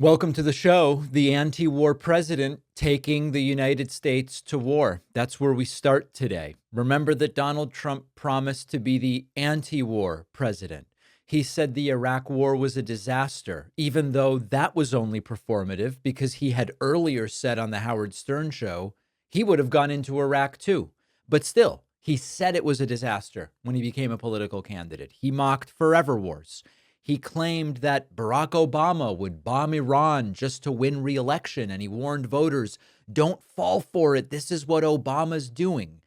Welcome to the show. The anti-war president taking the United States to war. That's where we start today. Remember that Donald Trump promised to be the anti-war president. He said the Iraq war was a disaster, even though that was only performative because he had earlier said on the Howard Stern show he would have gone into Iraq too. But still, he said it was a disaster when he became a political candidate. He mocked forever wars. He claimed that Barack Obama would bomb Iran just to win re-election, and he warned voters, don't fall for it. This is what Obama's doing.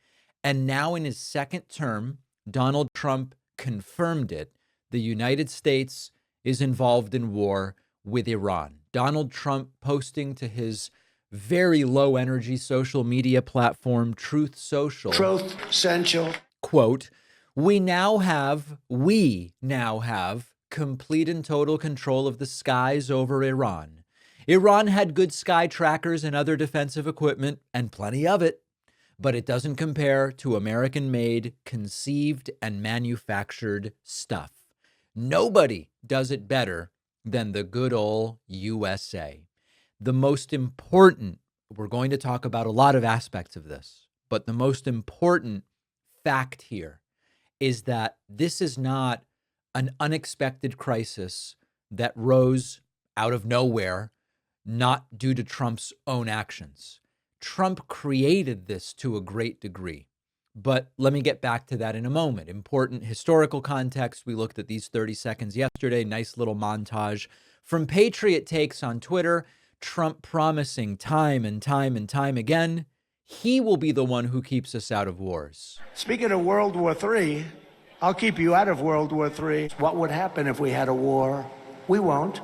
And now in his second term, Donald Trump confirmed it. The United States is involved in war with Iran. Donald Trump posting to his very low energy social media platform, Truth Social. Truth Central. Quote, we now have complete and total control of the skies over Iran. Iran had good sky trackers and other defensive equipment, and plenty of it, but it doesn't compare to American-made, conceived, and manufactured stuff. Nobody does it better than the good old USA. The most important, we're going to talk about a lot of aspects of this, but the most important fact here is that this is not an unexpected crisis that rose out of nowhere, not due to Trump's own actions. Trump created this to a great degree. But let me get back to that in a moment. Important historical context. We looked at these 30 seconds yesterday. Nice little montage from Patriot Takes on Twitter. Trump promising time and time and time again, he will be the one who keeps us out of wars. Speaking of World War III, I'll keep you out of World War III. What would happen if we had a war? We won't,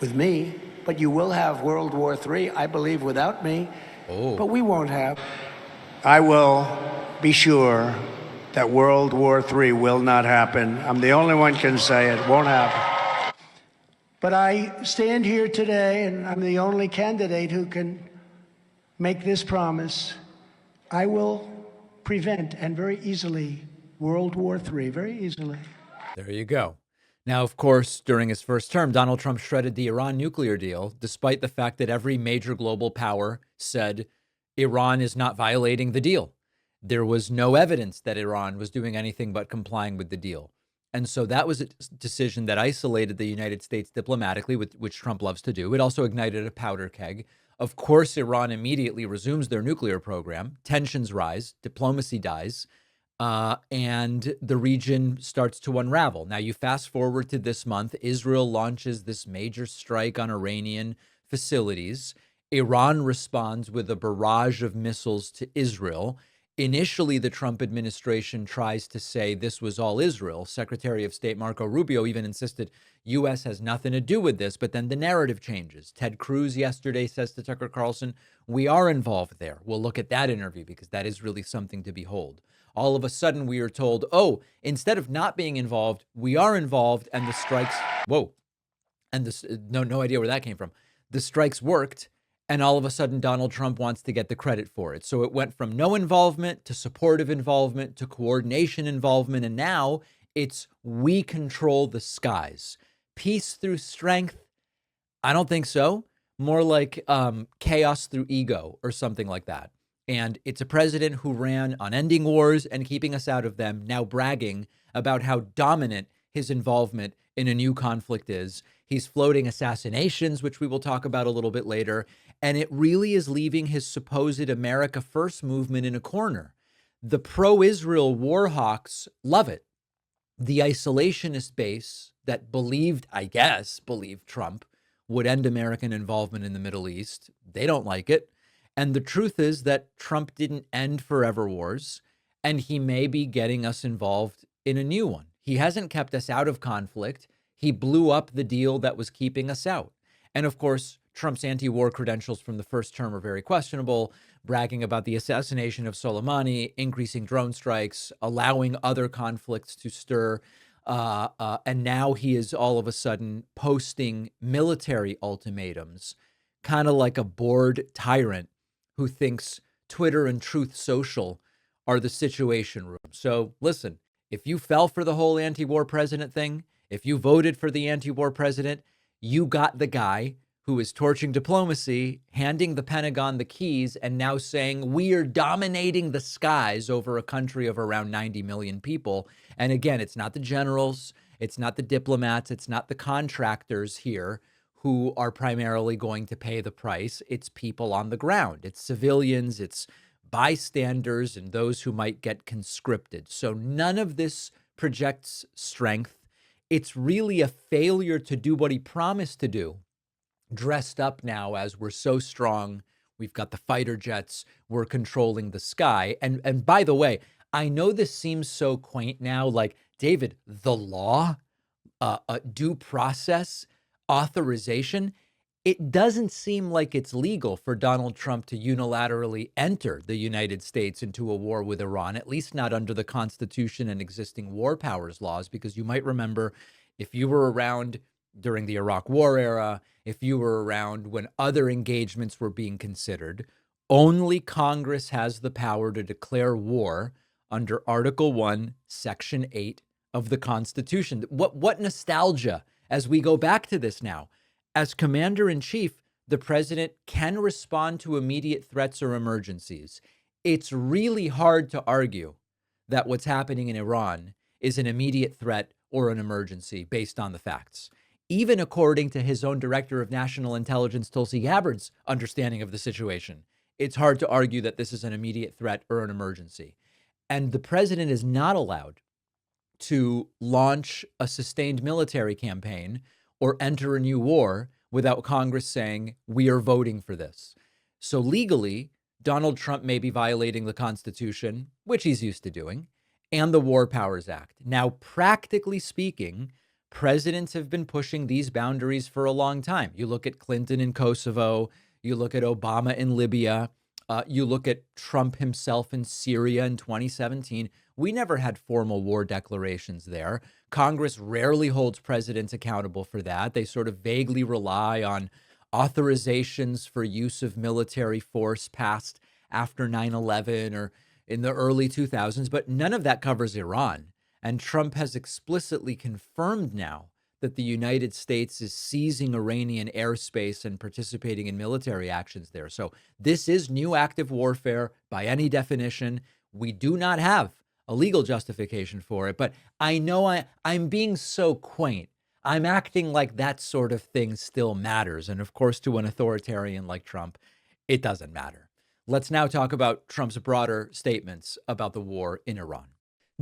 with me, but you will have World War III, I believe, without me. But we won't have. I will be sure that World War III will not happen. I'm the only one can say it won't happen. But I stand here today, and I'm the only candidate who can make this promise. I will prevent, and very easily, World War III, very easily. There you go. Now, of course, during his first term, Donald Trump shredded the Iran nuclear deal, despite the fact that every major global power said Iran is not violating the deal. There was no evidence that Iran was doing anything but complying with the deal. And so that was a decision that isolated the United States diplomatically, which Trump loves to do. It also ignited a powder keg. Of course, Iran immediately resumes their nuclear program. Tensions rise, diplomacy dies. And the region starts to unravel. Now, you fast forward to this month, Israel launches this major strike on Iranian facilities. Iran responds with a barrage of missiles to Israel. Initially, the Trump administration tries to say this was all Israel. Secretary of State Marco Rubio even insisted U.S. has nothing to do with this, but then the narrative changes. Ted Cruz yesterday says to Tucker Carlson, we are involved there. We'll look at that interview because that is really something to behold. All of a sudden, we are told, oh, instead of not being involved, we are involved, and the strikes, and this, no idea where that came from. The strikes worked, and all of a sudden, Donald Trump wants to get the credit for it. So it went from no involvement to supportive involvement to coordination involvement, and now it's we control the skies. Peace through strength? I don't think so. More like chaos through ego or something like that. And it's a president who ran on ending wars and keeping us out of them, now bragging about how dominant his involvement in a new conflict is. He's floating assassinations, which we will talk about a little bit later. And it really is leaving his supposed America First movement in a corner. The pro-Israel war hawks love it. The isolationist base that believed Trump would end American involvement in the Middle East, they don't like it. And the truth is that Trump didn't end forever wars, and he may be getting us involved in a new one. He hasn't kept us out of conflict. He blew up the deal that was keeping us out. And of course, Trump's anti-war credentials from the first term are very questionable, bragging about the assassination of Soleimani, increasing drone strikes, allowing other conflicts to stir. And now he is all of a sudden posting military ultimatums, kind of like a bored tyrant who thinks Twitter and Truth Social are the situation room. So listen, if you fell for the whole anti-war president thing, if you voted for the anti-war president, you got the guy who is torching diplomacy, handing the Pentagon the keys, and now saying we are dominating the skies over a country of around 90 million people. And again, it's not the generals, it's not the diplomats, it's not the contractors here who are primarily going to pay the price. It's people on the ground, it's civilians, it's bystanders, and those who might get conscripted. So none of this projects strength. It's really a failure to do what he promised to do, dressed up now as we're so strong. We've got the fighter jets. We're controlling the sky. And by the way, I know this seems so quaint now, like, David, the law, due process, authorization. It doesn't seem like it's legal for Donald Trump to unilaterally enter the United States into a war with Iran, at least not under the Constitution and existing war powers laws, because you might remember, if you were around during the Iraq War era, if you were around when other engagements were being considered, only Congress has the power to declare war under Article 1, Section 8 of the Constitution. What nostalgia as we go back to this now. As commander in chief, the president can respond to immediate threats or emergencies. It's really hard to argue that what's happening in Iran is an immediate threat or an emergency based on the facts. Even according to his own director of national intelligence, Tulsi Gabbard's understanding of the situation, it's hard to argue that this is an immediate threat or an emergency. And the president is not allowed to launch a sustained military campaign or enter a new war without Congress saying, we are voting for this. So legally, Donald Trump may be violating the Constitution, which he's used to doing, and the War Powers Act. Now, practically speaking, presidents have been pushing these boundaries for a long time. You look at Clinton in Kosovo, you look at Obama in Libya, you look at Trump himself in Syria in 2017. We never had formal war declarations there. Congress rarely holds presidents accountable for that. They sort of vaguely rely on authorizations for use of military force passed after 9/11 or in the early 2000s, but none of that covers Iran. And Trump has explicitly confirmed now that the United States is seizing Iranian airspace and participating in military actions there. So this is new active warfare by any definition. We do not have a legal justification for it, but I know I'm being so quaint. I'm acting like that sort of thing still matters. And of course, to an authoritarian like Trump, it doesn't matter. Let's now talk about Trump's broader statements about the war in Iran.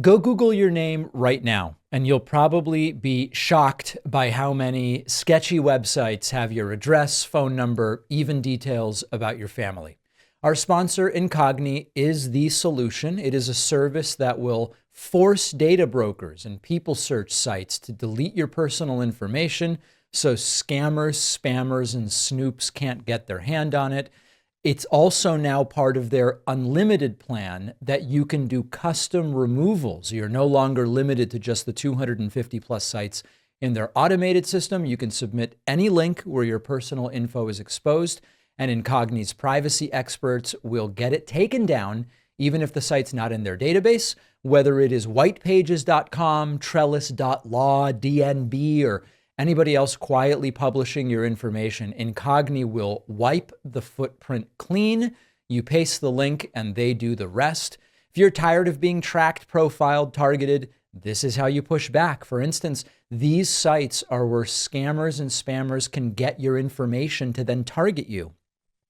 Go Google your name right now, and you'll probably be shocked by how many sketchy websites have your address, phone number, even details about your family. Our sponsor, Incogni, is the solution. It is a service that will force data brokers and people search sites to delete your personal information so scammers, spammers, and snoops can't get their hand on it. It's also now part of their unlimited plan that you can do custom removals. You're no longer limited to just the 250 plus sites in their automated system. You can submit any link where your personal info is exposed, and Incogni's privacy experts will get it taken down, even if the site's not in their database, whether it is whitepages.com, trellis.law, DNB, or anybody else quietly publishing your information. Incogni will wipe the footprint clean. You paste the link and they do the rest. If you're tired of being tracked, profiled, targeted, this is how you push back. For instance, these sites are where scammers and spammers can get your information to then target you.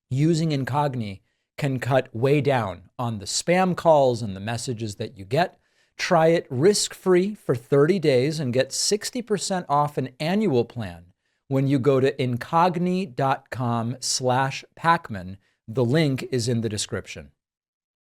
Using Incogni can cut way down on the spam calls and the messages that you get. Try it risk-free for 30 days and get 60% off an annual plan when you go to incogni.com/Pacman. The link is in the description.